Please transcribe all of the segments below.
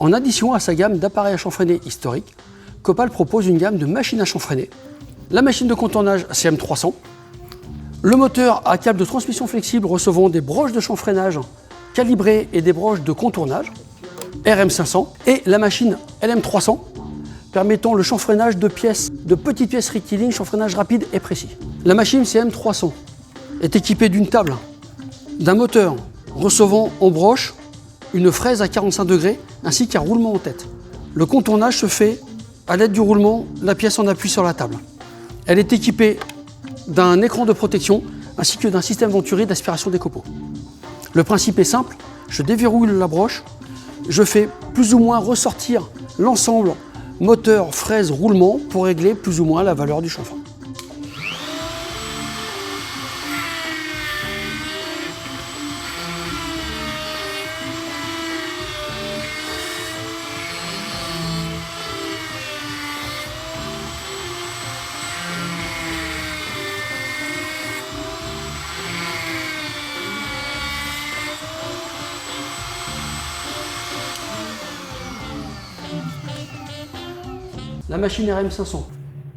En addition à sa gamme d'appareils à chanfreiner historiques, Copal propose une gamme de machines à chanfreiner, la machine de contournage CM300, le moteur à câble de transmission flexible recevant des broches de chanfreinage calibrées et des broches de contournage RM500 et la machine LM300 permettant le chanfreinage de petites pièces rectilignes, chanfreinage rapide et précis. La machine CM300 est équipée d'une table, d'un moteur recevant en broche une fraise à 45 degrés ainsi qu'un roulement en tête. Le contournage se fait à l'aide du roulement, la pièce en appuie sur la table. Elle est équipée d'un écran de protection ainsi que d'un système venturi d'aspiration des copeaux. Le principe est simple, je déverrouille la broche, je fais plus ou moins ressortir l'ensemble moteur, fraise, roulement pour régler plus ou moins la valeur du chanfrein. La machine RM500,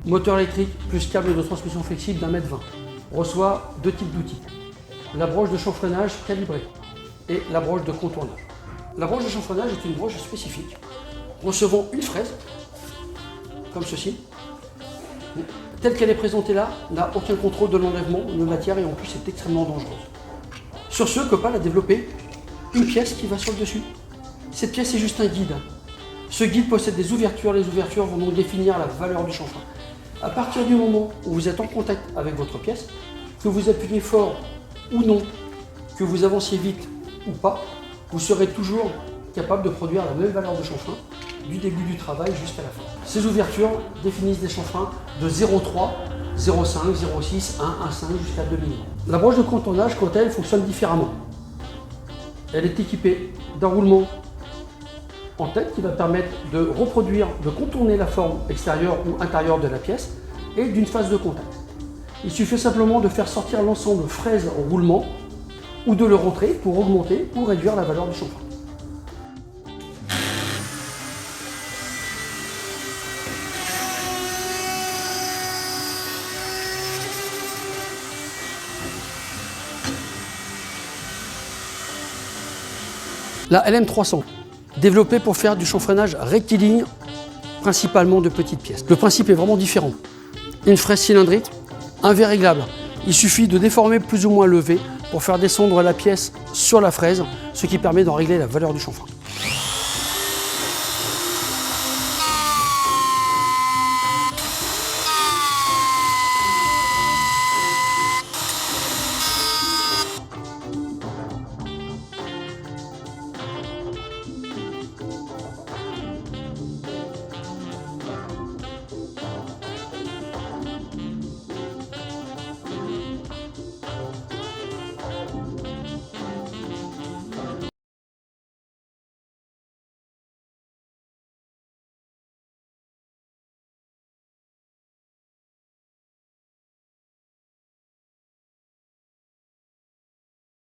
moteur électrique plus câble de transmission flexible d'1,20 m, reçoit deux types d'outils. La broche de chanfreinage calibrée et la broche de contournage. La broche de chanfreinage est une broche spécifique, recevant une fraise, comme ceci. Telle qu'elle est présentée là, n'a aucun contrôle de l'enlèvement de matière et en plus est extrêmement dangereuse. Sur ce, Copal a développé une pièce qui va sur le dessus. Cette pièce est juste un guide. Ce guide possède des ouvertures, les ouvertures vont donc définir la valeur du chanfrein. À partir du moment où vous êtes en contact avec votre pièce, que vous appuyez fort ou non, que vous avanciez vite ou pas, vous serez toujours capable de produire la même valeur de chanfrein du début du travail jusqu'à la fin. Ces ouvertures définissent des chanfreins de 0,3, 0,5, 0,6, 1, 1,5 jusqu'à 2 mm. La broche de contournage, quant à elle, fonctionne différemment. Elle est équipée d'un roulement en tête qui va permettre de reproduire, de contourner la forme extérieure ou intérieure de la pièce et d'une phase de contact. Il suffit simplement de faire sortir l'ensemble fraise au roulement ou de le rentrer pour augmenter ou réduire la valeur du chanfrein. La LM300, développée pour faire du chanfreinage rectiligne, principalement de petites pièces. Le principe est vraiment différent. Une fraise cylindrique, un V réglable. Il suffit de déformer plus ou moins le V pour faire descendre la pièce sur la fraise, ce qui permet d'en régler la valeur du chanfrein.